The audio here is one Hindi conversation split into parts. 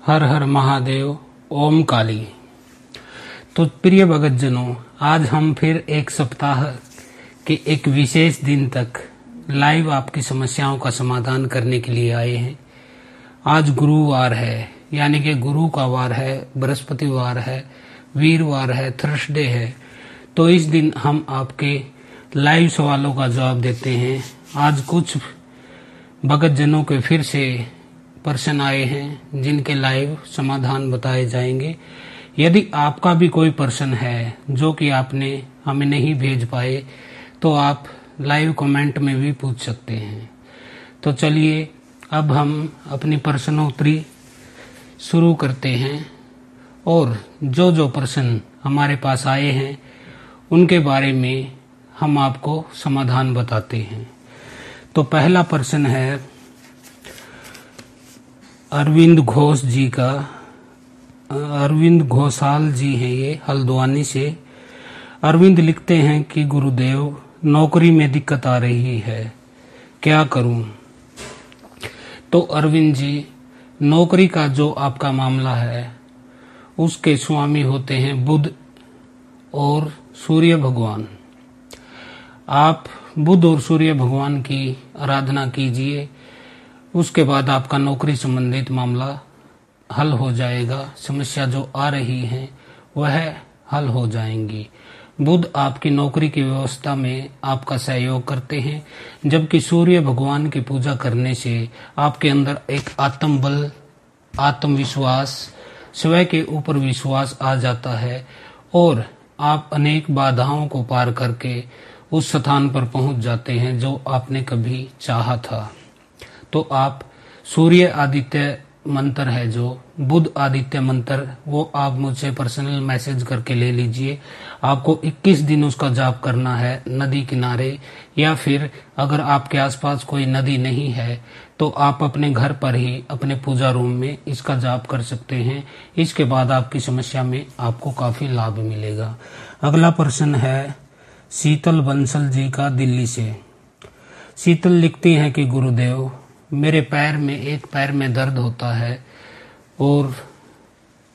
हर हर महादेव। ओम काली। तो प्रिय भगतजनों, आज हम फिर एक सप्ताह के एक विशेष दिन तक लाइव आपकी समस्याओं का समाधान करने के लिए आए हैं। आज गुरुवार है, यानी कि गुरु का वार है, बृहस्पतिवार है, वीरवार है, थर्सडे है। तो इस दिन हम आपके लाइव सवालों का जवाब देते हैं। आज कुछ भगतजनों के फिर से प्रश्न आए हैं जिनके लाइव समाधान बताए जाएंगे। यदि आपका भी कोई प्रश्न है जो कि आपने हमें नहीं भेज पाए तो आप लाइव कमेंट में भी पूछ सकते हैं। तो चलिए अब हम अपनी प्रश्नोत्तरी शुरू करते हैं और जो जो प्रश्न हमारे पास आए हैं उनके बारे में हम आपको समाधान बताते हैं। तो पहला प्रश्न है अरविंद घोष जी का। अरविंद घोषाल जी हैं, ये हल्द्वानी से। अरविंद लिखते हैं कि गुरुदेव, नौकरी में दिक्कत आ रही है, क्या करूं? तो अरविंद जी, नौकरी का जो आपका मामला है उसके स्वामी होते हैं बुध और सूर्य भगवान। आप बुध और सूर्य भगवान की आराधना कीजिए, उसके बाद आपका नौकरी संबंधित मामला हल हो जाएगा। समस्या जो आ रही है वह हल हो जाएंगी। बुध आपकी नौकरी की व्यवस्था में आपका सहयोग करते हैं, जबकि सूर्य भगवान की पूजा करने से आपके अंदर एक आत्मबल, आत्मविश्वास, स्वयं के ऊपर विश्वास आ जाता है और आप अनेक बाधाओं को पार करके उस स्थान पर पहुंच जाते हैं जो आपने कभी चाहा था। तो आप सूर्य आदित्य मंत्र है जो बुध आदित्य मंत्र, वो आप मुझसे पर्सनल मैसेज करके ले लीजिए। आपको 21 दिन उसका जाप करना है नदी किनारे, या फिर अगर आपके आसपास कोई नदी नहीं है तो आप अपने घर पर ही अपने पूजा रूम में इसका जाप कर सकते हैं। इसके बाद आपकी समस्या में आपको काफी लाभ मिलेगा। अगला प्रश्न है शीतल बंसल जी का, दिल्ली से। शीतल लिखती हैं कि गुरुदेव, मेरे पैर में, एक पैर में दर्द होता है और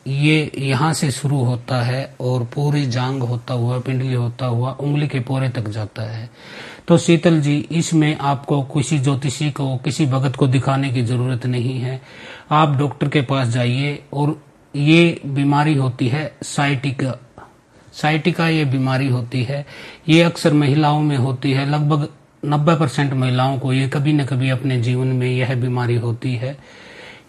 ये यहाँ से शुरू होता है और पूरी जांग होता हुआ, पिंडली होता हुआ उंगली के पोरे तक जाता है। तो शीतल जी, इसमें आपको किसी ज्योतिषी को, किसी भगत को दिखाने की जरूरत नहीं है। आप डॉक्टर के पास जाइए। और ये बीमारी होती है साइटिका। साइटिका ये बीमारी होती है, ये अक्सर महिलाओं में होती है। लगभग 90% महिलाओं को ये कभी न कभी अपने जीवन में यह बीमारी होती है।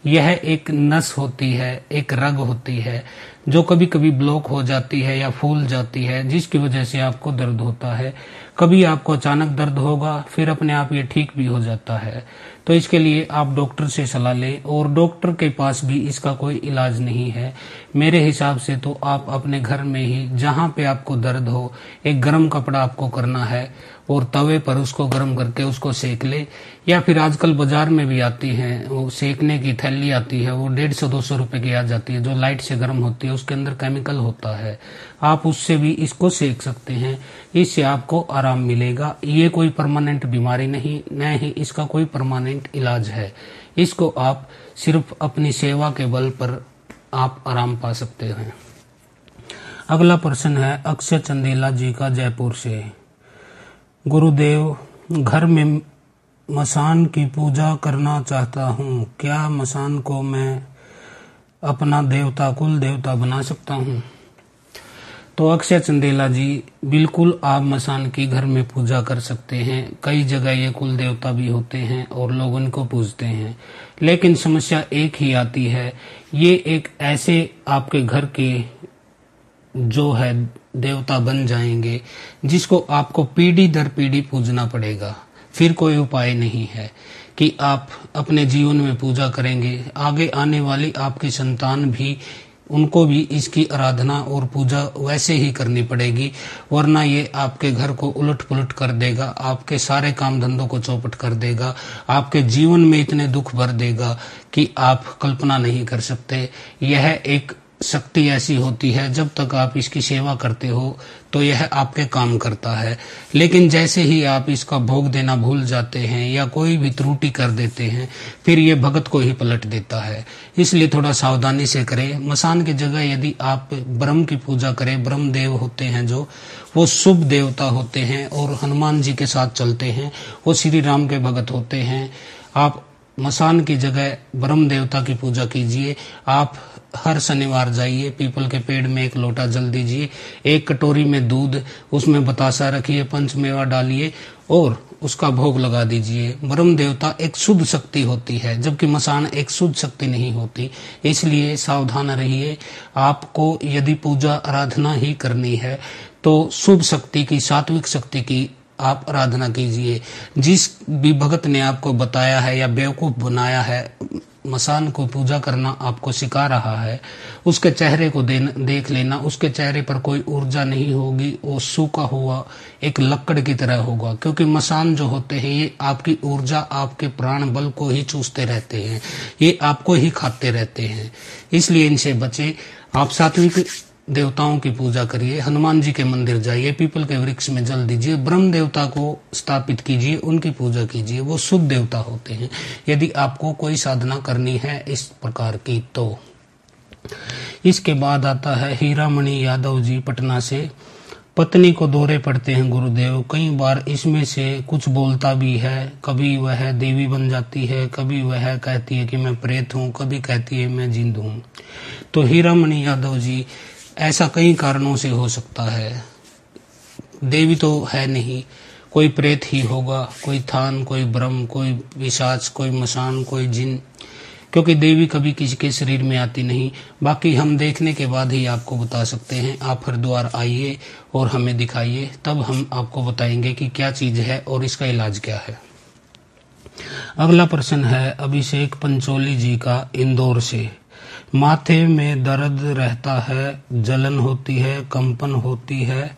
यह एक नस होती है, एक रग होती है जो कभी कभी ब्लॉक हो जाती है या फूल जाती है, जिसकी वजह से आपको दर्द होता है। कभी आपको अचानक दर्द होगा, फिर अपने आप ये ठीक भी हो जाता है। तो इसके लिए आप डॉक्टर से सलाह लें, और डॉक्टर के पास भी इसका कोई इलाज नहीं है। मेरे हिसाब से तो आप अपने घर में ही, जहाँ पे आपको दर्द हो, एक गर्म कपड़ा आपको करना है और तवे पर उसको गर्म करके उसको सेक ले। या फिर आजकल बाजार में भी आती है, वो सेकने की थैली आती है, वो 150-200 रुपए की आ जाती है, जो लाइट से गर्म होती है, उसके अंदर केमिकल होता है। आप उससे भी इसको सेक सकते हैं, इससे आपको आराम मिलेगा। ये कोई परमानेंट बीमारी नहीं, न ही इसका कोई परमानेंट इलाज है। इसको आप सिर्फ अपनी सेवा के बल पर आप आराम पा सकते हैं। अगला प्रश्न है अक्षय चंदेला जी का, जयपुर से। गुरुदेव, घर में मसान की पूजा करना चाहता हूँ, क्या मसान को मैं अपना देवता, कुल देवता बना सकता हूँ? तो अक्षय चंदेला जी, बिल्कुल आप मसान की घर में पूजा कर सकते हैं। कई जगह ये कुल देवता भी होते हैं और लोग उनको पूजते हैं, लेकिन समस्या एक ही आती है, ये एक ऐसे आपके घर के जो है देवता बन जाएंगे जिसको आपको पीढ़ी दर पीढ़ी पूजना पड़ेगा। फिर कोई उपाय नहीं है कि आप अपने जीवन में पूजा करेंगे। आगे आने वाली आपकी संतान भी, उनको भी इसकी आराधना और पूजा वैसे ही करनी पड़ेगी, वरना ये आपके घर को उलट पुलट कर देगा, आपके सारे काम धंधों को चौपट कर देगा, आपके जीवन में इतने दुख भर देगा कि आप कल्पना नहीं कर सकते। यह एक शक्ति ऐसी होती है, जब तक आप इसकी सेवा करते हो तो यह आपके काम करता है, लेकिन जैसे ही आप इसका भोग देना भूल जाते हैं या कोई भी त्रुटि कर देते हैं, फिर ये भगत को ही पलट देता है। इसलिए थोड़ा सावधानी से करें। मसान की जगह यदि आप ब्रह्म की पूजा करें, ब्रह्म देव होते हैं जो, वो शुभ देवता होते हैं और हनुमान जी के साथ चलते हैं, वो श्री राम के भगत होते हैं। आप मसान की जगह ब्रह्म देवता की पूजा कीजिए। आप हर शनिवार जाइए, पीपल के पेड़ में एक लोटा जल दीजिए, एक कटोरी में दूध, उसमें बतासा रखिए, पंचमेवा डालिए और उसका भोग लगा दीजिए। ब्रह्म देवता एक शुद्ध शक्ति होती है, जबकि मसान एक शुद्ध शक्ति नहीं होती। इसलिए सावधान रहिए। आपको यदि पूजा आराधना ही करनी है तो शुभ शक्ति की, सात्विक शक्ति की आप आराधना कीजिए। जिस भी भगत ने आपको बताया है या बेवकूफ बनाया है, मसान को पूजा करना आपको सिखा रहा है, उसके चेहरे को देख लेना। उसके चेहरे पर कोई ऊर्जा नहीं होगी, वो सूखा हुआ एक लकड़ की तरह होगा, क्योंकि मसान जो होते हैं ये आपकी ऊर्जा, आपके प्राण बल को ही चूसते रहते हैं, ये आपको ही खाते रहते हैं। इसलिए इनसे बचे। आप सात्विक देवताओं की पूजा करिए, हनुमान जी के मंदिर जाइए, पीपल के वृक्ष में जल दीजिए, ब्रह्म देवता को स्थापित कीजिए, उनकी पूजा कीजिए, वो शुद्ध देवता होते हैं। यदि आपको कोई साधना करनी है इस प्रकार की तो। इसके बाद आता है हीरामणि यादव जी पटना से। पत्नी को दौरे पड़ते हैं गुरुदेव, कई बार इसमें से कुछ बोलता भी है, कभी वह देवी बन जाती है, कभी वह कहती है कि मैं प्रेत हूँ, कभी कहती है मैं जिंद हूँ। तो हीरामणि यादव जी, ऐसा कई कारणों से हो सकता है। देवी तो है नहीं, कोई प्रेत ही होगा, कोई थान, कोई ब्रह्म, कोई पिशाच, कोई मसान, कोई जिन, क्योंकि देवी कभी किसी के शरीर में आती नहीं। बाकी हम देखने के बाद ही आपको बता सकते हैं। आप हरिद्वार आइए और हमें दिखाइए, तब हम आपको बताएंगे कि क्या चीज है और इसका इलाज क्या है। अगला प्रश्न है अभिषेक पंचोली जी का, इंदौर से। माथे में दर्द रहता है, जलन होती है, कंपन होती है,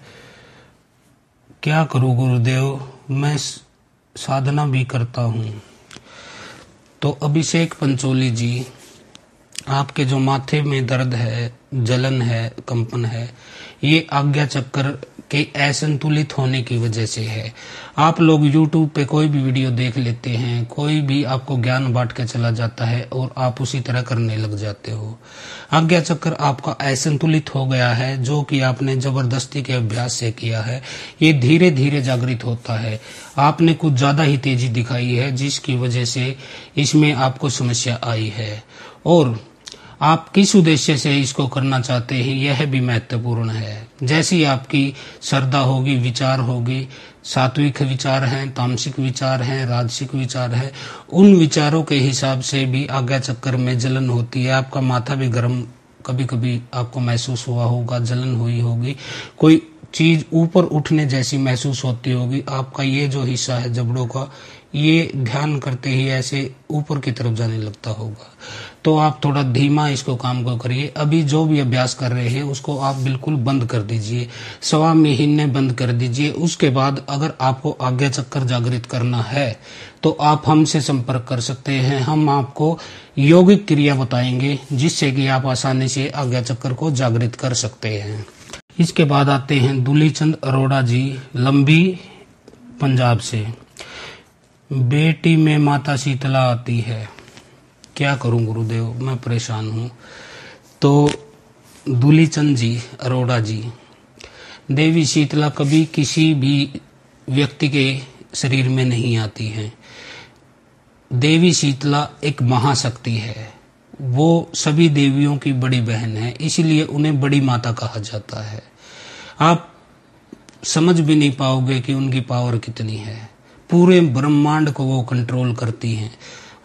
क्या करूं गुरुदेव? मैं साधना भी करता हूं। तो अभिषेक पंचोली जी, आपके जो माथे में दर्द है, जलन है, कंपन है, ये आज्ञा चक्र के असंतुलित होने की वजह से है। आप लोग YouTube पे कोई भी वीडियो देख लेते हैं, कोई भी आपको ज्ञान बांट के चला जाता है और आप उसी तरह करने लग जाते हो। आज्ञा चक्र आपका असंतुलित हो गया है, जो कि आपने जबरदस्ती के अभ्यास से किया है। ये धीरे धीरे जागृत होता है। आपने कुछ ज्यादा ही तेजी दिखाई है, जिसकी वजह से इसमें आपको समस्या आई है। और आप किस उद्देश्य से इसको करना चाहते हैं, यह भी महत्वपूर्ण है। जैसी आपकी श्रद्धा होगी, विचार होगी, सात्विक विचार हैं, तामसिक विचार हैं, राजसिक विचार है, उन विचारों के हिसाब से भी आज्ञा चक्र में जलन होती है। आपका माथा भी गर्म कभी कभी आपको महसूस हुआ होगा, जलन हुई होगी, कोई चीज ऊपर उठने जैसी महसूस होती होगी। आपका ये जो हिस्सा है जबड़ों का, ये ध्यान करते ही ऐसे ऊपर की तरफ जाने लगता होगा। तो आप थोड़ा धीमा इसको काम को करिए। अभी जो भी अभ्यास कर रहे हैं उसको आप बिल्कुल बंद कर दीजिए, 1.25 महीने बंद कर दीजिए। उसके बाद अगर आपको आज्ञा चक्र जागृत करना है तो आप हमसे संपर्क कर सकते हैं। हम आपको यौगिक क्रिया बताएंगे जिससे कि आप आसानी से आज्ञा चक्र को जागृत कर सकते हैं। इसके बाद आते हैं दुलीचंद अरोड़ा जी, लंबी, पंजाब से। बेटी में माता शीतला आती है, क्या करूं गुरुदेव, मैं परेशान हूं। तो दुलीचंद जी अरोड़ा जी, देवी शीतला कभी किसी भी व्यक्ति के शरीर में नहीं आती हैं। देवी शीतला एक महाशक्ति है, वो सभी देवियों की बड़ी बहन है, इसीलिए उन्हें बड़ी माता कहा जाता है। आप समझ भी नहीं पाओगे कि उनकी पावर कितनी है। पूरे ब्रह्मांड को वो कंट्रोल करती हैं।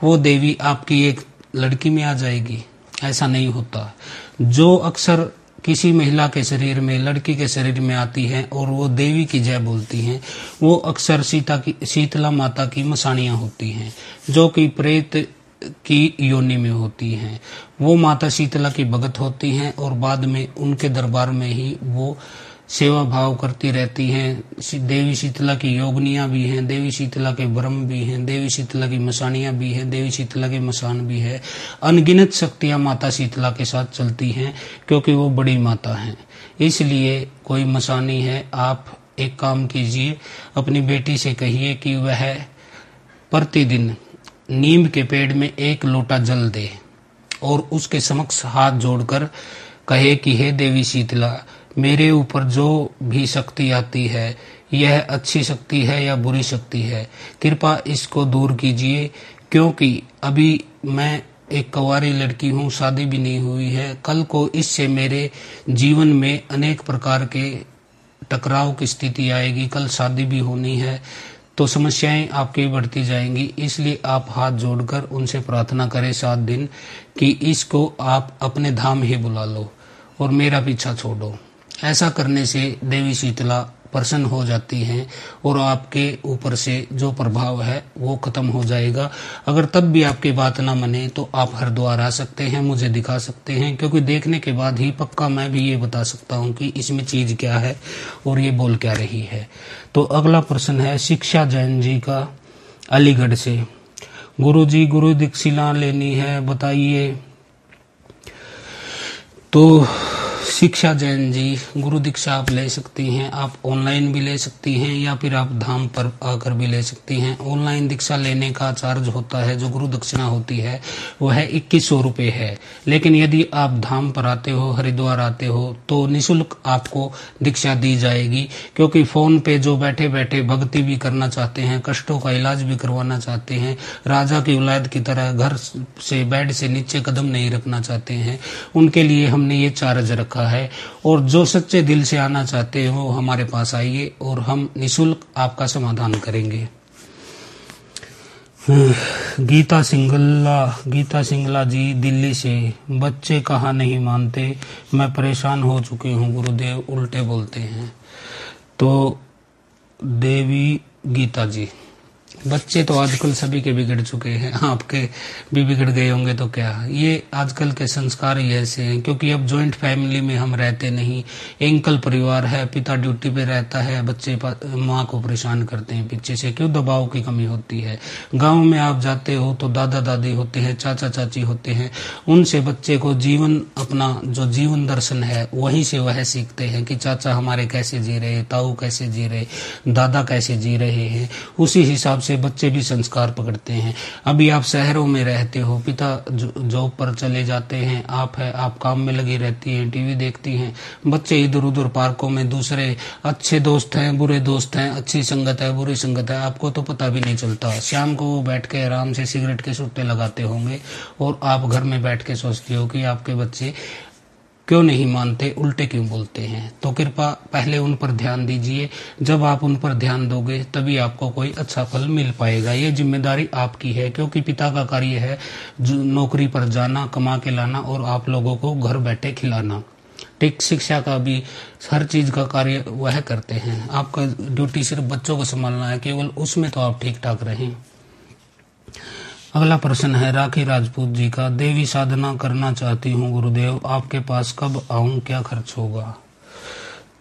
वो देवी आपकी एक लड़की में आ जाएगी, ऐसा नहीं होता। जो अक्सर किसी महिला के शरीर में, लड़की के शरीर में आती हैं और वो देवी की जय बोलती हैं, वो अक्सर शीतला माता की मसानियां होती हैं, जो कि प्रेत की योनि में होती हैं। वो माता शीतला की भगत होती हैं और बाद में उनके दरबार में ही वो सेवा भाव करती रहती हैं। देवी शीतला की योगनियां भी हैं, देवी शीतला के ब्रह्म भी हैं, देवी शीतला की मसानियां भी हैं, देवी शीतला के मसान भी है। अनगिनत शक्तियां माता शीतला के साथ चलती हैं क्योंकि वो बड़ी माता हैं। इसलिए कोई मसानी है, आप एक काम कीजिए, अपनी बेटी से कहिए कि वह प्रतिदिन नीम के पेड़ में 1 लोटा जल दे और उसके समक्ष हाथ जोड़कर कहे कि हे देवी शीतला, मेरे ऊपर जो भी शक्ति आती है, यह अच्छी शक्ति है या बुरी शक्ति है, कृपा इसको दूर कीजिए, क्योंकि अभी मैं एक कुंवारी लड़की हूँ, शादी भी नहीं हुई है। कल को इससे मेरे जीवन में अनेक प्रकार के टकराव की स्थिति आएगी, कल शादी भी होनी है, तो समस्याएं आपकी बढ़ती जाएंगी। इसलिए आप हाथ जोड़कर उनसे प्रार्थना करें 7 दिन कि इसको आप अपने धाम ही बुला लो और मेरा पीछा छोड़ो। ऐसा करने से देवी शीतला प्रसन्न हो जाती हैं और आपके ऊपर से जो प्रभाव है वो खत्म हो जाएगा। अगर तब भी आपकी बात ना माने तो आप हरिद्वार आ सकते हैं, मुझे दिखा सकते हैं, क्योंकि देखने के बाद ही पक्का मैं भी ये बता सकता हूँ कि इसमें चीज क्या है और ये बोल क्या रही है। तो अगला प्रश्न है शिक्षा जैन जी का, अलीगढ़ से। गुरु जी, गुरु दीक्षा लेनी है, बताइए। तो शिक्षा जैन जी, गुरु दीक्षा आप ले सकती हैं, आप ऑनलाइन भी ले सकती हैं या फिर आप धाम पर आकर भी ले सकती हैं। ऑनलाइन दीक्षा लेने का चार्ज होता है, जो गुरु दक्षिणा होती है वह 2100 रुपये है। लेकिन यदि आप धाम पर आते हो, हरिद्वार आते हो, तो निःशुल्क आपको दीक्षा दी जाएगी, क्योंकि फोन पे जो बैठे बैठे भक्ति भी करना चाहते हैं, कष्टों का इलाज भी करवाना चाहते हैं, राजा की औलाद की तरह घर से बेड से नीचे कदम नहीं रखना चाहते हैं, उनके लिए हमने ये चार्ज रखा है। और जो सच्चे दिल से आना चाहते हो हमारे पास आइए और हम निःशुल्क आपका समाधान करेंगे। गीता सिंगला जी, दिल्ली से। बच्चे कहा नहीं मानते, मैं परेशान हो चुके हूँ गुरुदेव, उल्टे बोलते हैं। तो देवी गीता जी, बच्चे तो आजकल सभी के बिगड़ चुके हैं, आपके भी बिगड़ गए होंगे तो क्या। ये आजकल के संस्कार ही ऐसे हैं, क्योंकि अब जॉइंट फैमिली में हम रहते नहीं, एकल परिवार है, पिता ड्यूटी पे रहता है, बच्चे माँ को परेशान करते हैं पीछे से, क्यों दबाव की कमी होती है। गांव में आप जाते हो तो दादा दादी होते हैं, चाचा चाची होते हैं, उनसे बच्चे को जीवन, अपना जो जीवन दर्शन है वहीं से वह सीखते हैं कि चाचा हमारे कैसे जी रहे, ताऊ कैसे जी रहे, दादा कैसे जी रहे हैं, उसी हिसाब से बच्चे भी संस्कार पकड़ते हैं। अभी आप शहरों में रहते हो, पिता जॉब पर चले जाते हैं, आप काम में लगी रहती हैं, टीवी देखती हैं, बच्चे इधर उधर पार्कों में दूसरे अच्छे दोस्त हैं, बुरे दोस्त हैं, अच्छी संगत है, बुरी संगत है, आपको तो पता भी नहीं चलता। शाम को वो बैठ के आराम से सिगरेट के सुट्टे लगाते होंगे और आप घर में बैठ के सोचते हो कि आपके बच्चे क्यों नहीं मानते, उल्टे क्यों बोलते हैं। तो कृपया पहले उन पर ध्यान दीजिए, जब आप उन पर ध्यान दोगे तभी आपको कोई अच्छा फल मिल पाएगा। ये जिम्मेदारी आपकी है, क्योंकि पिता का कार्य है नौकरी पर जाना, कमा के लाना और आप लोगों को घर बैठे खिलाना। ठीक शिक्षा का भी हर चीज का कार्य वह करते हैं, आपका ड्यूटी सिर्फ बच्चों को संभालना है, केवल उसमें तो आप ठीक ठाक रहें। अगला प्रश्न है राखी राजपूत जी का, देवी साधना करना चाहती हूँ गुरुदेव, आपके पास कब आऊं, क्या खर्च होगा।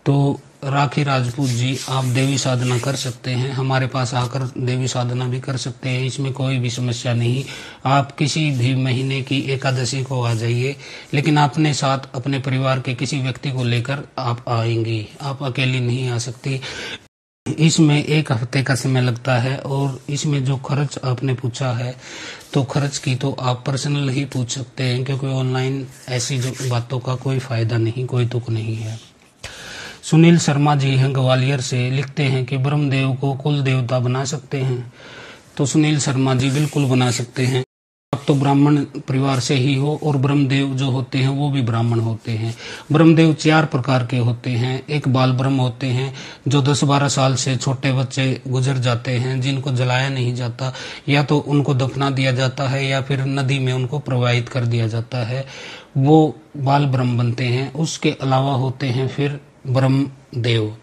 तो राखी राजपूत जी, आप देवी साधना कर सकते हैं, हमारे पास आकर देवी साधना भी कर सकते हैं, इसमें कोई भी समस्या नहीं। आप किसी भी महीने की एकादशी को आ जाइए, लेकिन अपने साथ अपने परिवार के किसी व्यक्ति को लेकर आप आएंगी, आप अकेली नहीं आ सकती। इसमें 1 हफ्ते का समय लगता है और इसमें जो खर्च आपने पूछा है, तो खर्च की तो आप पर्सनल ही पूछ सकते हैं, क्योंकि ऑनलाइन ऐसी जो बातों का कोई फायदा नहीं, कोई तुक नहीं है। सुनील शर्मा जी हैं ग्वालियर से, लिखते हैं कि ब्रह्मदेव को कुल देवता बना सकते हैं। तो सुनील शर्मा जी बिल्कुल बना सकते हैं, आप तो ब्राह्मण परिवार से ही हो और ब्रह्मदेव जो होते हैं वो भी ब्राह्मण होते हैं। ब्रह्मदेव 4 प्रकार के होते हैं। एक बाल ब्रह्म होते हैं जो 10-12 साल से छोटे बच्चे गुजर जाते हैं, जिनको जलाया नहीं जाता, या तो उनको दफना दिया जाता है या फिर नदी में उनको प्रवाहित कर दिया जाता है, वो बाल ब्रह्म बनते हैं। उसके अलावा होते हैं फिर ब्रह्मदेव,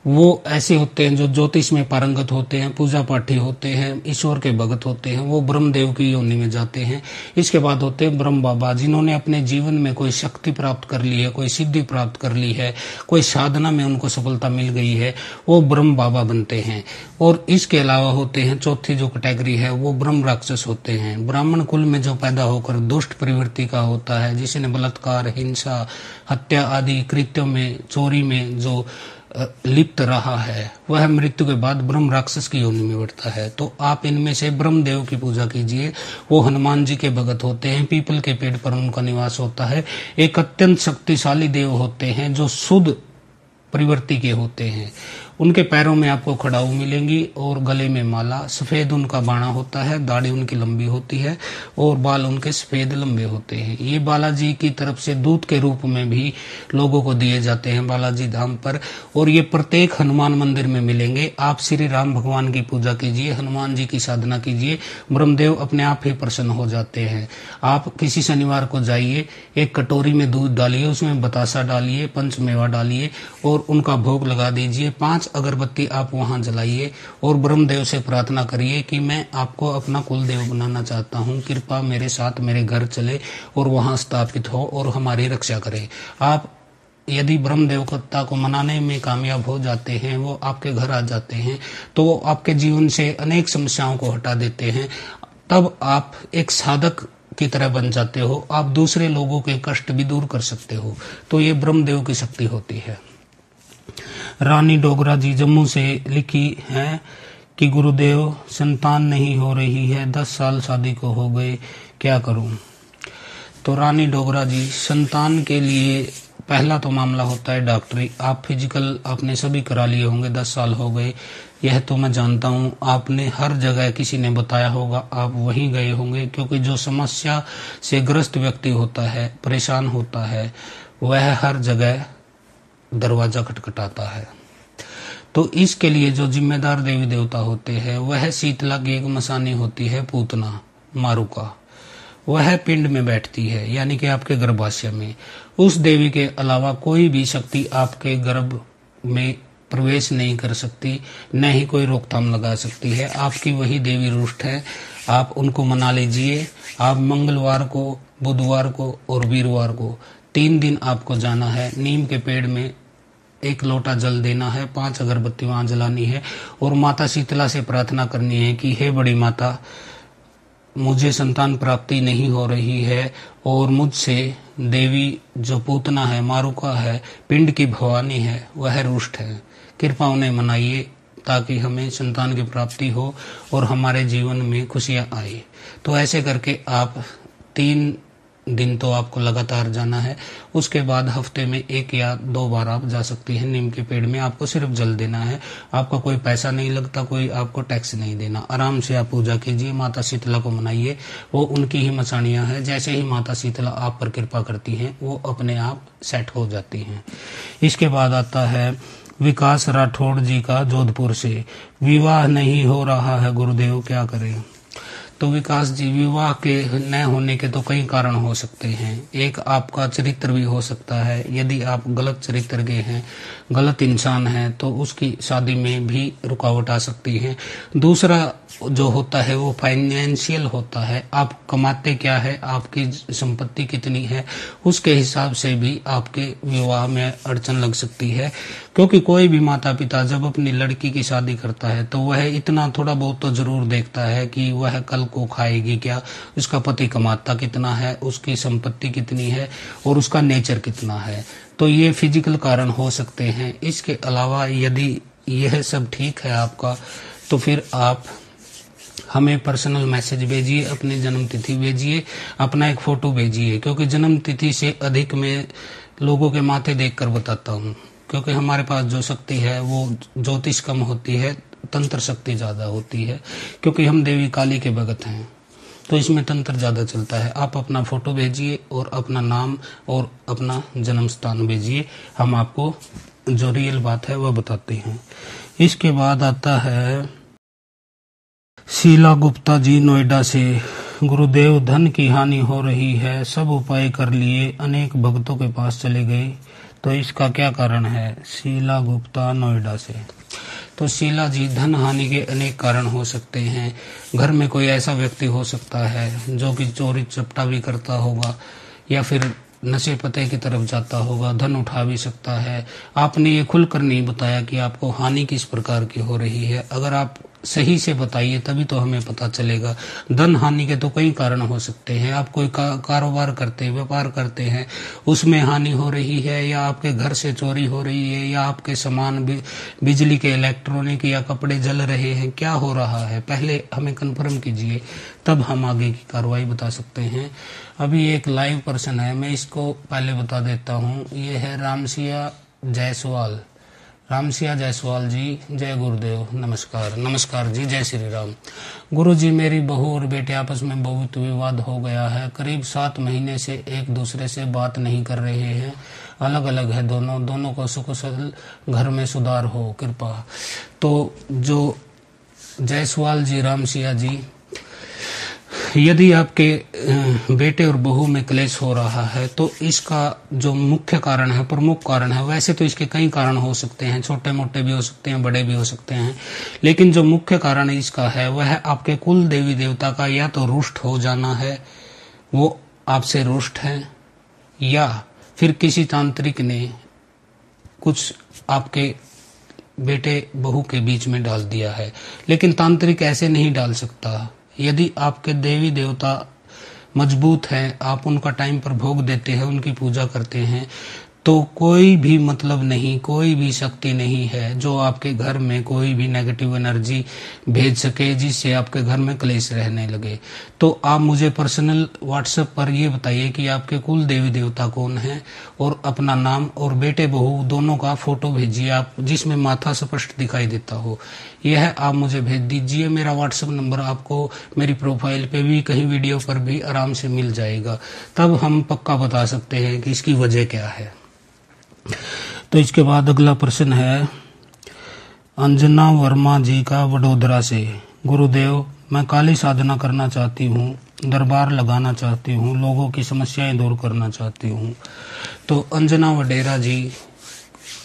वो ऐसे होते हैं जो ज्योतिष में पारंगत होते हैं, पूजा पाठी होते हैं, ईश्वर के भगत होते हैं, वो ब्रह्मदेव की योनि में जाते हैं। इसके बाद होते हैं ब्रह्म बाबा, जिन्होंने अपने जीवन में कोई शक्ति प्राप्त कर ली है, कोई सिद्धि प्राप्त कर ली है, कोई साधना में उनको सफलता मिल गई है, वो ब्रह्म बाबा बनते हैं। और इसके अलावा होते हैं चौथी जो कैटेगरी है, वो ब्रह्म राक्षस होते हैं। ब्राह्मण कुल में जो पैदा होकर दुष्ट प्रवृत्ति का होता है, जिसने बलात्कार, हिंसा, हत्या आदि कृत्यों में, चोरी में जो लिप्त रहा है, वह मृत्यु के बाद ब्रह्म राक्षस की योनि में बढ़ता है। तो आप इनमें से ब्रह्मदेव की पूजा कीजिए। वो हनुमान जी के भगत होते हैं, पीपल के पेड़ पर उनका निवास होता है। एक अत्यंत शक्तिशाली देव होते हैं जो शुद्ध प्रवृत्ति के होते हैं। उनके पैरों में आपको खड़ाऊ मिलेंगी और गले में माला, सफेद उनका बाणा होता है, दाढ़ी उनकी लंबी होती है और बाल उनके सफेद लंबे होते हैं। ये बालाजी की तरफ से दूत के रूप में भी लोगों को दिए जाते हैं बालाजी धाम पर, और ये प्रत्येक हनुमान मंदिर में मिलेंगे। आप श्री राम भगवान की पूजा कीजिए, हनुमान जी की साधना कीजिए, ब्रह्मदेव अपने आप ही प्रसन्न हो जाते हैं। आप किसी शनिवार को जाइए, एक कटोरी में दूध डालिए, उसमें बतासा डालिए, पंचमेवा डालिए और उनका भोग लगा दीजिए। 5 अगरबत्ती आप वहां जलाइए और ब्रह्मदेव से प्रार्थना करिए कि मैं आपको अपना कुलदेव बनाना चाहता हूं, कृपा मेरे साथ मेरे घर चले और वहां स्थापित हो और हमारी रक्षा करे। आप यदि ब्रह्म देवता को मनाने में कामयाब हो जाते हैं, वो आपके घर आ जाते हैं, तो वो आपके जीवन से अनेक समस्याओं को हटा देते हैं। तब आप एक साधक की तरह बन जाते हो, आप दूसरे लोगों के कष्ट भी दूर कर सकते हो। तो ये ब्रह्मदेव की शक्ति होती है। रानी डोगरा जी जम्मू से लिखी है कि गुरुदेव, संतान नहीं हो रही है, 10 साल शादी को हो गए, क्या करूं? तो रानी डोगरा जी, संतान के लिए पहला तो मामला होता है डॉक्टरी। आप फिजिकल आपने सभी करा लिए होंगे, 10 साल हो गए, यह तो मैं जानता हूं। आपने हर जगह किसी ने बताया होगा, आप वहीं गए होंगे, क्योंकि जो समस्या से ग्रस्त व्यक्ति होता है, परेशान होता है, वह हर जगह दरवाजा खटखटाता है। तो इसके लिए जो जिम्मेदार देवी देवता होते हैं, वह शीतला की एक मसानी होती है, पूतना मारुका, वह पिंड में बैठती है, यानी कि आपके गर्भाशय में। उस देवी के अलावा कोई भी शक्ति आपके गर्भ में प्रवेश नहीं कर सकती, न ही कोई रोकथाम लगा सकती है। आपकी वही देवी रुष्ट है, आप उनको मना लीजिए। आप मंगलवार को, बुधवार को और वीरवार को 3 दिन आपको जाना है। नीम के पेड़ में 1 लोटा जल देना है, 5 अगरबत्ती वहां जलानी है और माता शीतला से प्रार्थना करनी है कि हे बड़ी माता, मुझे संतान प्राप्ति नहीं हो रही है और मुझसे देवी जो पूतना है, मारुका है, पिंड की भवानी है, वह रुष्ट है। कृपा उन्हें मनाइए ताकि हमें संतान की प्राप्ति हो और हमारे जीवन में खुशियां आए। तो ऐसे करके आप 3 दिन तो आपको लगातार जाना है। उसके बाद हफ्ते में 1 या 2 बार आप जा सकती हैं नीम के पेड़ में। आपको सिर्फ जल देना है, आपका कोई पैसा नहीं लगता, कोई आपको टैक्स नहीं देना। आराम से आप पूजा कीजिए, माता शीतला को मनाइए, वो उनकी ही मचानियां हैं। जैसे ही माता शीतला आप पर कृपा करती हैं, वो अपने आप सेट हो जाती हैं। इसके बाद आता है विकास राठौड़ जी का जोधपुर से, विवाह नहीं हो रहा है गुरुदेव, क्या करें? तो विकास जी, विवाह के न होने के तो कई कारण हो सकते हैं। एक आपका चरित्र भी हो सकता है, यदि आप गलत चरित्र के हैं, गलत इंसान हैं, तो उसकी शादी में भी रुकावट आ सकती है। दूसरा जो होता है वो फाइनेंशियल होता है, आप कमाते क्या है, आपकी संपत्ति कितनी है, उसके हिसाब से भी आपके विवाह में अड़चन लग सकती है। क्योंकि कोई भी माता पिता जब अपनी लड़की की शादी करता है तो वह इतना थोड़ा बहुत तो जरूर देखता है कि वह कल को खाएगी क्या, उसका पति कमाता कितना है, उसकी संपत्ति कितनी है और उसका नेचर कितना है। तो ये फिजिकल कारण हो सकते हैं। इसके अलावा यदि यह सब ठीक है आपका, तो फिर आप हमें पर्सनल मैसेज भेजिए, अपनी जन्म तिथि भेजिए, अपना एक फोटो भेजिए, क्योंकि जन्म तिथि से अधिक मैं लोगों के माथे देखकर बताता हूँ। क्योंकि हमारे पास जो शक्ति है वो ज्योतिष कम होती है, तंत्र शक्ति ज्यादा होती है, क्योंकि हम देवी काली के भगत हैं, तो इसमें तंत्र ज्यादा चलता है। आप अपना फोटो भेजिए और अपना नाम और अपना जन्म स्थान भेजिए, हम आपको जो रियल बात है वह बताते हैं। इसके बाद आता है शीला गुप्ता जी नोएडा से, गुरुदेव, धन की हानि हो रही है, सब उपाय कर लिए, अनेक भक्तों के पास चले गए, तो इसका क्या कारण है? शीला गुप्ता, नोएडा से। तो शीला जी, धन हानि के अनेक कारण हो सकते हैं। घर में कोई ऐसा व्यक्ति हो सकता है जो कि चोरी चपटा भी करता होगा या फिर नशे पते की तरफ जाता होगा, धन उठा भी सकता है। आपने ये खुलकर नहीं बताया कि आपको हानि किस प्रकार की हो रही है। अगर आप सही से बताइए तभी तो हमें पता चलेगा। धन हानि के तो कई कारण हो सकते हैं। आप कोई कारोबार करते हैं, व्यापार करते हैं, उसमें हानि हो रही है, या आपके घर से चोरी हो रही है, या आपके सामान बिजली के, इलेक्ट्रॉनिक या कपड़े जल रहे हैं, क्या हो रहा है पहले हमें कंफर्म कीजिए, तब हम आगे की कार्रवाई बता सकते हैं। अभी एक लाइव पर्सन है, मैं इसको पहले बता देता हूँ। ये है रामसिया जायसवाल। रामसिया जायसवाल जी, जय गुरुदेव। नमस्कार। नमस्कार जी, जय श्री राम। गुरु जी, मेरी बहू और बेटे आपस में बहुत विवाद हो गया है। करीब 7 महीने से एक दूसरे से बात नहीं कर रहे हैं, अलग अलग है दोनों को सुकुशल घर में सुधार हो, कृपा। तो जो जायसवाल जी, रामसिया जी, यदि आपके बेटे और बहू में क्लेश हो रहा है तो इसका जो मुख्य कारण है, प्रमुख कारण है, वैसे तो इसके कई कारण हो सकते हैं, छोटे मोटे भी हो सकते हैं, बड़े भी हो सकते हैं, लेकिन जो मुख्य कारण इसका है वह आपके कुल देवी देवता का या तो रुष्ट हो जाना है, वो आपसे रुष्ट है, या फिर किसी तांत्रिक ने कुछ आपके बेटे बहू के बीच में डाल दिया है। लेकिन तांत्रिक ऐसे नहीं डाल सकता। यदि आपके देवी देवता मजबूत हैं, आप उनका टाइम पर भोग देते हैं, उनकी पूजा करते हैं, तो कोई भी मतलब नहीं, कोई भी शक्ति नहीं है जो आपके घर में कोई भी नेगेटिव एनर्जी भेज सके जिससे आपके घर में क्लेश रहने लगे। तो आप मुझे पर्सनल व्हाट्सएप पर ये बताइए कि आपके कुल देवी देवता कौन है, और अपना नाम और बेटे बहू दोनों का फोटो भेजिए आप, जिसमें माथा स्पष्ट दिखाई देता हो। यह आप मुझे भेज दीजिए। मेरा व्हाट्सएप नंबर आपको मेरी प्रोफाइल पे भी, कहीं वीडियो पर भी आराम से मिल जाएगा। तब हम पक्का बता सकते हैं कि इसकी वजह क्या है। तो इसके बाद अगला प्रश्न है अंजना वर्मा जी का, वडोदरा से। गुरुदेव, मैं काली साधना करना चाहती हूँ, दरबार लगाना चाहती हूँ, लोगों की समस्याएं दूर करना चाहती हूँ। तो अंजना वडेरा जी,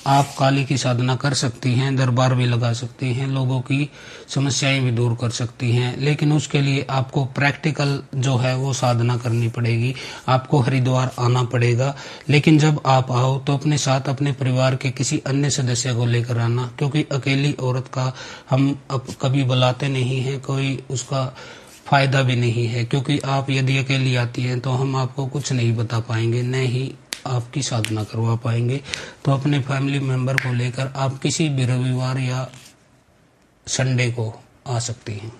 आप काली की साधना कर सकती हैं, दरबार भी लगा सकती हैं, लोगों की समस्याएं भी दूर कर सकती हैं, लेकिन उसके लिए आपको प्रैक्टिकल जो है वो साधना करनी पड़ेगी। आपको हरिद्वार आना पड़ेगा, लेकिन जब आप आओ तो अपने साथ अपने परिवार के किसी अन्य सदस्य को लेकर आना, क्योंकि अकेली औरत का हम अब कभी बुलाते नहीं हैं, कोई उसका फायदा भी नहीं है, क्योंकि आप यदि अकेली आती हैं तो हम आपको कुछ नहीं बता पाएंगे, न ही आपकी साधना करवा पाएंगे। तो अपने फैमिली मेंबर को लेकर आप किसी भी रविवार या संडे को आ सकती हैं।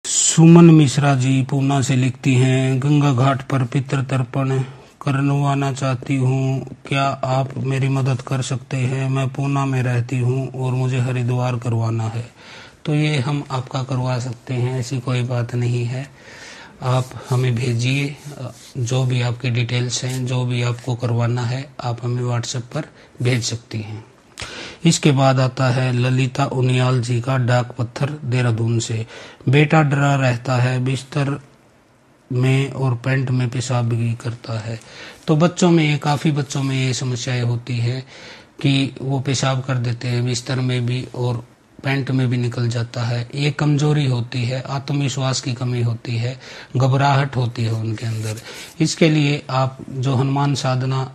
सुमन मिश्रा जी, पूना से लिखती हैं, गंगा घाट पर पितृ तर्पण करवाना चाहती हूँ, क्या आप मेरी मदद कर सकते हैं? मैं पूना में रहती हूँ और मुझे हरिद्वार करवाना है। तो ये हम आपका करवा सकते हैं, ऐसी कोई बात नहीं है। आप हमें भेजिए जो भी आपकी डिटेल्स हैं, जो भी आपको करवाना है, आप हमें व्हाट्सएप पर भेज सकती हैं। इसके बाद आता है ललिता उनियाल जी का, डाक पत्थर, देहरादून से। बेटा डरा रहता है, बिस्तर में और पैंट में पेशाब भी करता है। तो बच्चों में ये, काफी बच्चों में ये समस्याएं होती है कि वो पेशाब कर देते हैं बिस्तर में भी और पैंट में भी निकल जाता है। ये कमजोरी होती है, आत्मविश्वास की कमी होती है, घबराहट होती है उनके अंदर। इसके लिए आप जो हनुमान साधना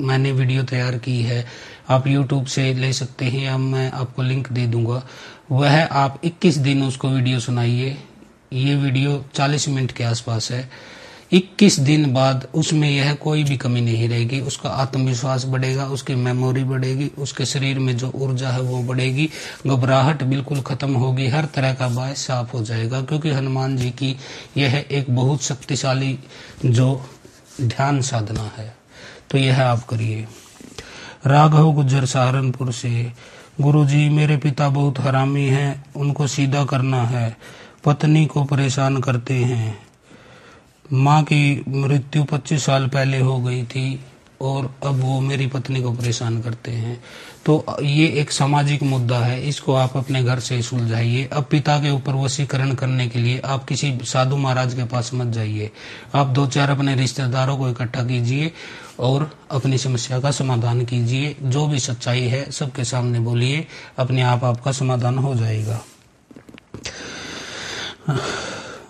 मैंने वीडियो तैयार की है, आप YouTube से ले सकते हैं, या मैं आपको लिंक दे दूंगा। वह आप 21 दिन उसको वीडियो सुनाइए। ये वीडियो 40 मिनट के आसपास है। 21 दिन बाद उसमें यह कोई भी कमी नहीं रहेगी। उसका आत्मविश्वास बढ़ेगा, उसकी मेमोरी बढ़ेगी, उसके शरीर में जो ऊर्जा है वो बढ़ेगी, घबराहट बिल्कुल खत्म होगी, हर तरह का बाय साफ हो जाएगा, क्योंकि हनुमान जी की यह एक बहुत शक्तिशाली जो ध्यान साधना है। तो यह आप करिए। राघव गुज्जर, सहारनपुर से। गुरुजी, मेरे पिता बहुत हरामी हैं, उनको सीधा करना है, पत्नी को परेशान करते हैं। माँ की मृत्यु 25 साल पहले हो गई थी। और अब वो मेरी पत्नी को परेशान करते हैं। तो ये एक सामाजिक मुद्दा है, इसको आप अपने घर से सुलझाइए। अब पिता के ऊपर वशीकरण करने के लिए आप किसी साधु महाराज के पास मत जाइए, आप 2-4 अपने रिश्तेदारों को इकट्ठा कीजिए और अपनी समस्या का समाधान कीजिए। जो भी सच्चाई है सबके सामने बोलिए, अपने आप आपका समाधान हो जाएगा।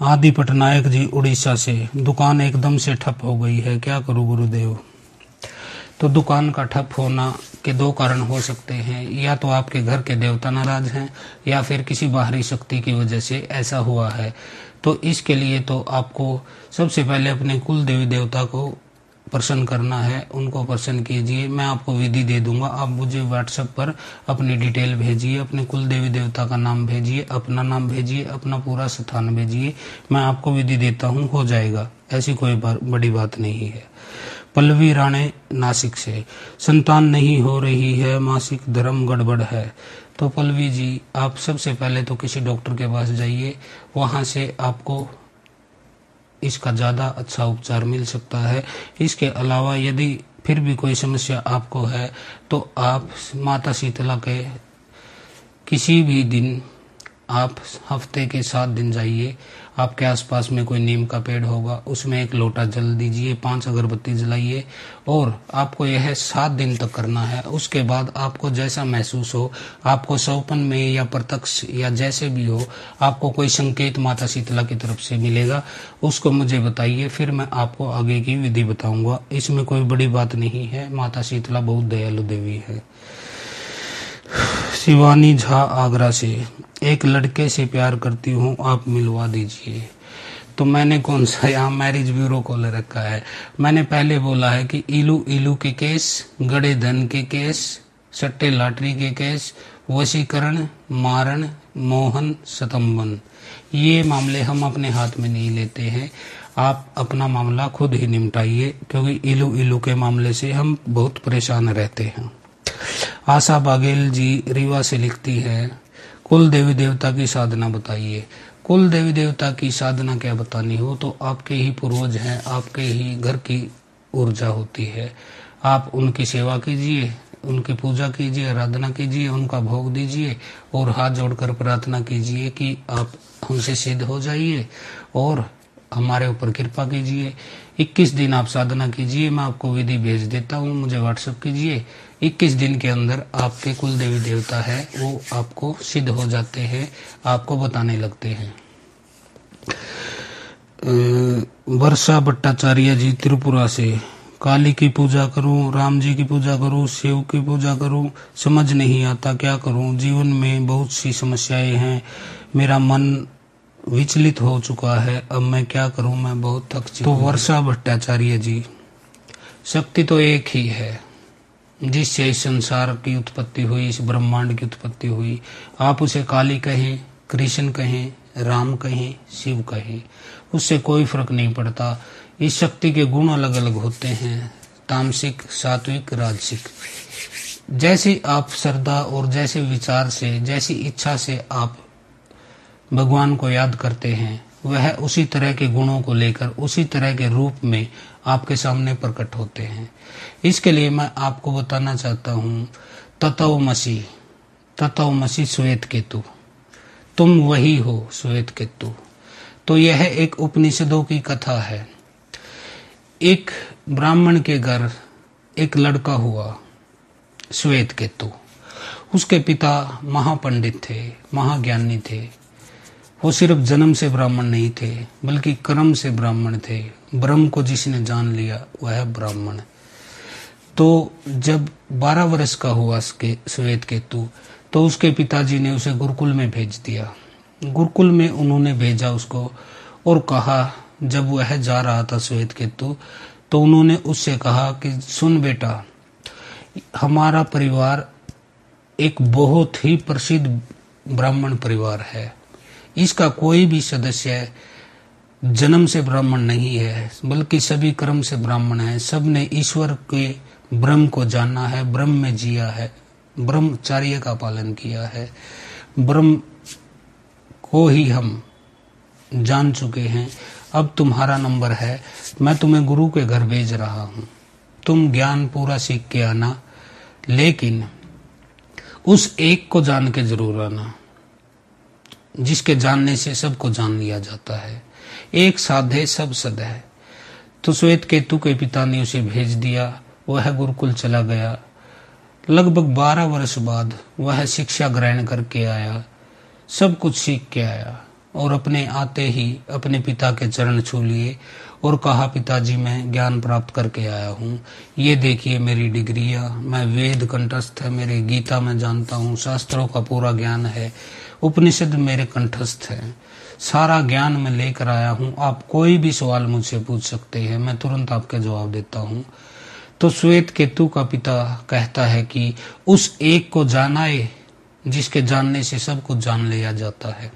आदि पटनायक जी उड़ीसा से, दुकान एकदम से ठप हो गई है, क्या करूं गुरुदेव। तो दुकान का ठप होना के 2 कारण हो सकते हैं, या तो आपके घर के देवता नाराज हैं या फिर किसी बाहरी शक्ति की वजह से ऐसा हुआ है। तो इसके लिए तो आपको सबसे पहले अपने कुल देवी देवता को प्रसन्न करना है, उनको प्रसन्न कीजिए। मैं आपको विधि दे दूंगा, आप मुझे व्हाट्सएप पर अपनी डिटेल भेजिए, अपने कुल देवी देवता का नाम भेजिए, अपना नाम भेजिए, अपना पूरा स्थान भेजिए, मैं आपको विधि देता हूँ, हो जाएगा, ऐसी कोई बड़ी बात नहीं है। पल्लवी राणे नासिक से, संतान नहीं हो रही है, मासिक धर्म गड़बड़ है। तो पल्लवी जी, आप सबसे पहले तो किसी डॉक्टर के पास जाइए, वहां से आपको इसका ज़्यादा अच्छा उपचार मिल सकता है। इसके अलावा यदि फिर भी कोई समस्या आपको है तो आप माता शीतला के किसी भी दिन, आप हफ्ते के 7 दिन जाइए, आपके आसपास में कोई नीम का पेड़ होगा, उसमें 1 लोटा जल दीजिए, 5 अगरबत्ती जलाइए और आपको यह 7 दिन तक करना है। उसके बाद आपको जैसा महसूस हो, आपको सौपन में या प्रत्यक्ष या जैसे भी हो, आपको कोई संकेत माता शीतला की तरफ से मिलेगा, उसको मुझे बताइए, फिर मैं आपको आगे की विधि बताऊंगा। इसमें कोई बड़ी बात नहीं है, माता शीतला बहुत दयालु देवी है। शिवानी झा आगरा से, एक लड़के से प्यार करती हूँ, आप मिलवा दीजिए। तो मैंने कौन सा यहाँ मैरिज ब्यूरो खोल रखा है। मैंने पहले बोला है कि इलू इलू के केस, गड़े धन के केस, सट्टे लॉटरी के केस, वशीकरण, मारण, मोहन, स्तंभन, ये मामले हम अपने हाथ में नहीं लेते हैं। आप अपना मामला खुद ही निपटाइए, क्योंकि इलू इलू के मामले से हम बहुत परेशान रहते हैं। आशा बाघेल जी रीवा से लिखती है, कुल देवी देवता की साधना बताइए। कुल देवी देवता की साधना क्या बतानी हो, तो आपके ही पूर्वज हैं, आपके ही घर की ऊर्जा होती है। आप उनकी सेवा कीजिए, उनकी पूजा कीजिए, आराधना कीजिए, उनका भोग दीजिए और हाथ जोड़कर प्रार्थना कीजिए कि आप हमसे सिद्ध हो जाइए और हमारे ऊपर कृपा कीजिए। 21 दिन आप साधना कीजिए, मैं आपको विधि भेज देता हूँ, मुझे व्हाट्सएप कीजिए। 21 दिन के अंदर आपके कुल देवी देवता है वो आपको सिद्ध हो जाते हैं, आपको बताने लगते हैं। वर्षा भट्टाचार्य जी त्रिपुरा से, काली की पूजा करूं, राम जी की पूजा करूं, शिव की पूजा करूं, समझ नहीं आता क्या करूं। जीवन में बहुत सी समस्याएं हैं, मेरा मन विचलित हो चुका है, अब मैं क्या करूं, मैं बहुत थक चुका हूं। तो वर्षा भट्टाचार्य जी, शक्ति तो एक ही है जिससे इस संसार की उत्पत्ति हुई, इस ब्रह्मांड की उत्पत्ति हुई। आप उसे काली कहें, कृष्ण कहें, राम कहें, शिव कहें, उससे कोई फर्क नहीं पड़ता। इस शक्ति के गुण अलग अलग होते हैं, तामसिक, सात्विक, राजसिक। जैसे आप श्रद्धा और जैसे विचार से, जैसी इच्छा से आप भगवान को याद करते हैं, वह उसी तरह के गुणों को लेकर उसी तरह के रूप में आपके सामने प्रकट होते हैं। इसके लिए मैं आपको बताना चाहता हूँ, तत्वमसि, तत्वमसि श्वेत केतु, तुम वही हो श्वेत केतु। तो यह एक उपनिषदों की कथा है। एक ब्राह्मण के घर एक लड़का हुआ श्वेत केतु। उसके पिता महापंडित थे, महाज्ञानी थे। वो सिर्फ जन्म से ब्राह्मण नहीं थे बल्कि कर्म से ब्राह्मण थे। ब्रह्म को जिसने जान लिया वह ब्राह्मण। तो जब 12 वर्ष का हुआ श्वेत केतु, तो उसके पिताजी ने उसे गुरुकुल में भेज दिया। गुरुकुल में उन्होंने भेजा उसको और कहा, जब वह जा रहा था श्वेत केतु, तो उन्होंने उससे कहा कि सुन बेटा, हमारा परिवार एक बहुत ही प्रसिद्ध ब्राह्मण परिवार है। इसका कोई भी सदस्य जन्म से ब्राह्मण नहीं है बल्कि सभी कर्म से ब्राह्मण है। सब ने ईश्वर के ब्रह्म को जाना है, ब्रह्म में जिया है, ब्रह्मचर्य का पालन किया है, ब्रह्म को ही हम जान चुके हैं। अब तुम्हारा नंबर है, मैं तुम्हें गुरु के घर भेज रहा हूँ। तुम ज्ञान पूरा सीख के आना, लेकिन उस एक को जान के जरूर आना जिसके जानने से सबको जान लिया जाता है। एक साधे सब सद है। तो श्वेत केतु के पिता ने उसे भेज दिया। वह गुरुकुल चला गया। लगभग 12 वर्ष बाद वह शिक्षा ग्रहण करके आया, सब कुछ सीख के आया और अपने आते ही अपने पिता के चरण छू लिए और कहा, पिताजी मैं ज्ञान प्राप्त करके आया हूँ, ये देखिए मेरी डिग्रियां, मैं वेद कंठस्थ है, मेरे गीता में जानता हूँ, शास्त्रों का पूरा ज्ञान है, उपनिषद मेरे कंठस्थ है, सारा ज्ञान मैं लेकर आया हूँ, आप कोई भी सवाल मुझसे पूछ सकते हैं, मैं तुरंत आपके जवाब देता हूँ। तो श्वेत केतु का पिता कहता है कि उस एक को जानाए जिसके जानने से सब कुछ जान लिया जाता है।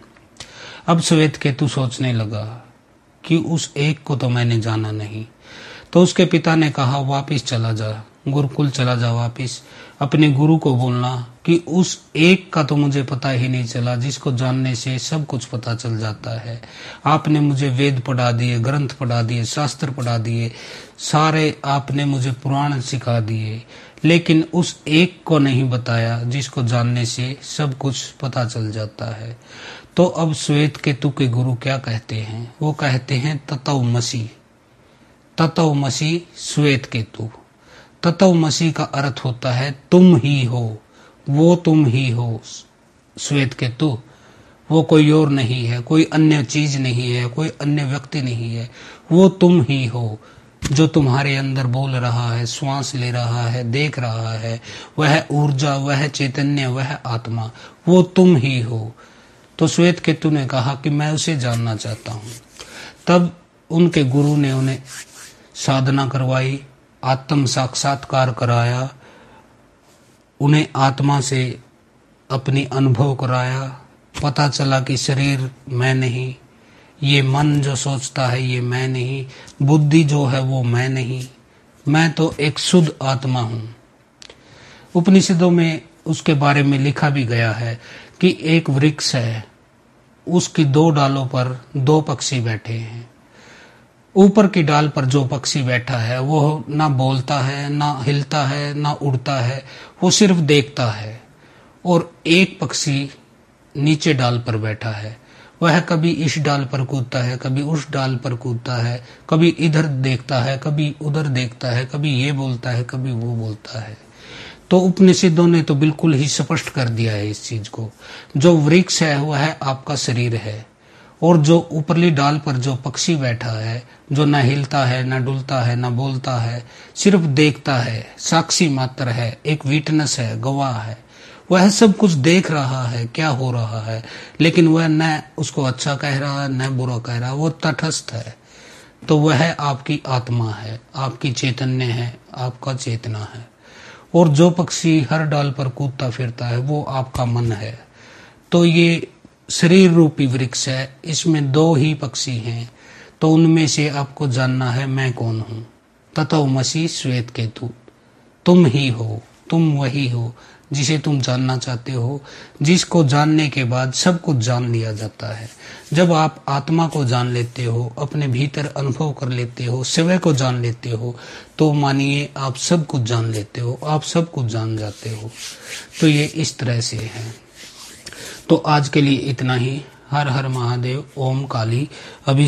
अब श्वेत केतु सोचने लगा कि उस एक को तो मैंने जाना नहीं। तो उसके पिता ने कहा, वापिस चला जा, गुरुकुल चला जा, वापिस अपने गुरु को बोलना कि उस एक का तो मुझे पता ही नहीं चला जिसको जानने से सब कुछ पता चल जाता है। आपने मुझे वेद पढ़ा दिए, ग्रंथ पढ़ा दिए, शास्त्र पढ़ा दिए, सारे आपने मुझे पुराण सिखा दिए, लेकिन उस एक को नहीं बताया जिसको जानने से सब कुछ पता चल जाता है। तो अब श्वेत केतु के गुरु क्या कहते हैं? वो कहते हैं तत्वमसि। तत्वमसि श्वेत केतु। तत्वमसि का अर्थ होता है तुम ही हो, वो तुम ही हो श्वेत केतु, वो कोई और नहीं है, कोई अन्य चीज नहीं है, कोई अन्य व्यक्ति नहीं है, वो तुम ही हो जो तुम्हारे अंदर बोल रहा है, श्वास ले रहा है, देख रहा है, वह ऊर्जा, वह चैतन्य, वह आत्मा, वो तुम ही हो। तो श्वेत केतु ने कहा कि मैं उसे जानना चाहता हूँ। तब उनके गुरु ने उन्हें साधना करवाई, आत्म साक्षात्कार कराया, उन्हें आत्मा से अपनी अनुभव कराया। पता चला कि शरीर मैं नहीं, ये मन जो सोचता है ये मैं नहीं, बुद्धि जो है वो मैं नहीं, मैं तो एक शुद्ध आत्मा हूँ। उपनिषदों में उसके बारे में लिखा भी गया है कि एक वृक्ष है, उसकी 2 डालों पर 2 पक्षी बैठे हैं। ऊपर की डाल पर जो पक्षी बैठा है वो ना बोलता है, ना हिलता है, ना उड़ता है, वो सिर्फ देखता है। और एक पक्षी नीचे डाल पर बैठा है, वह कभी इस डाल पर कूदता है, कभी उस डाल पर कूदता है, कभी इधर देखता है, कभी उधर देखता है, कभी ये बोलता है, कभी वो बोलता है। तो उपनिषदों ने तो बिल्कुल ही स्पष्ट कर दिया है इस चीज को। जो वृक्ष है वह आपका शरीर है, और जो ऊपरली डाल पर जो पक्षी बैठा है, जो न हिलता है, न डुलता है, न बोलता है, सिर्फ देखता है, साक्षी मात्र है, एक विटनेस है, गवाह है, वह सब कुछ देख रहा है क्या हो रहा है, लेकिन वह न उसको अच्छा कह रहा है न बुरा कह रहा है, वो तटस्थ है। तो वह आपकी आत्मा है, आपकी चैतन्य है, आपका चेतना है। और जो पक्षी हर डाल पर कूदता फिरता है वो आपका मन है। तो ये शरीर रूपी वृक्ष है, इसमें 2 ही पक्षी हैं, तो उनमें से आपको जानना है मैं कौन हूँ। तत्वमसि श्वेत केतु, तुम ही हो, तुम वही हो जिसे तुम जानना चाहते हो, जिसको जानने के बाद सब कुछ जान लिया जाता है। जब आप आत्मा को जान लेते हो, अपने भीतर अनुभव कर लेते हो, स्वयं को जान लेते हो, तो मानिए आप सब कुछ जान लेते हो, आप सब कुछ जान जाते हो। तो ये इस तरह से है। तो आज के लिए इतना ही। हर हर महादेव, ओम काली। अभी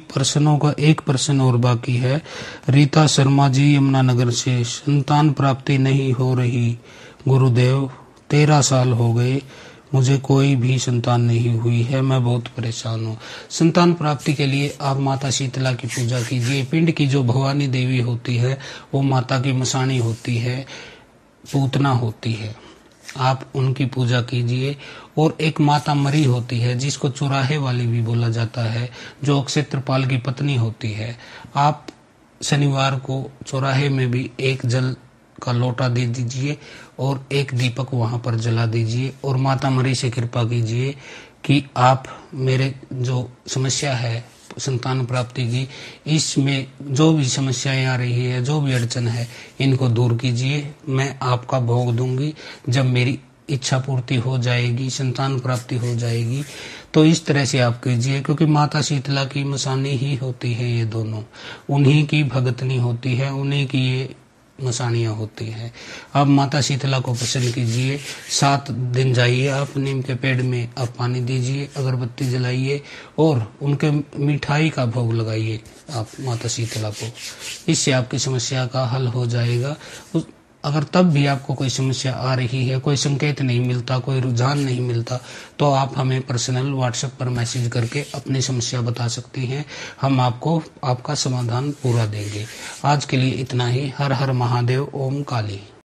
प्रश्नों का एक प्रश्न और बाकी है। रीता शर्मा जी यमुनानगर से, संतान प्राप्ति नहीं हो रही गुरुदेव, 13 साल हो गए, मुझे कोई भी संतान नहीं हुई है, मैं बहुत परेशान हूँ। संतान प्राप्ति के लिए आप माता शीतला की पूजा कीजिए। पिंड की जो भवानी देवी होती है वो माता की मसाणी होती है, पूतना होती है, आप उनकी पूजा कीजिए। और एक माता मरी होती है जिसको चौराहे वाली भी बोला जाता है, जो अक्षेत्रपाल की पत्नी होती है। आप शनिवार को चौराहे में भी एक जल का लोटा दे दीजिए और एक दीपक वहां पर जला दीजिए और माता मरी से कृपा कीजिए कि आप मेरे जो समस्या है संतान प्राप्ति की, इसमें जो भी समस्याएं आ रही है, जो भी अड़चन है, इनको दूर कीजिए। मैं आपका भोग दूंगी। जब मेरी इच्छा पूर्ति हो जाएगी, संतान प्राप्ति हो जाएगी, तो इस तरह से आप कीजिए, क्योंकि माता शीतला की मसानी ही होती है, ये दोनों उन्हीं की भगतनी होती है, उन्हीं की ये मसानियाँ होती है। आप माता शीतला को प्रसन्न कीजिए। 7 दिन जाइए आप नीम के पेड़ में, आप पानी दीजिए, अगरबत्ती जलाइए और उनके मिठाई का भोग लगाइए आप माता शीतला को। इससे आपकी समस्या का हल हो जाएगा। अगर तब भी आपको कोई समस्या आ रही है, कोई संकेत नहीं मिलता, कोई रुझान नहीं मिलता, तो आप हमें पर्सनल व्हाट्सएप पर मैसेज करके अपनी समस्या बता सकती हैं। हम आपको आपका समाधान पूरा देंगे। आज के लिए इतना ही। हर हर महादेव। ओम काली।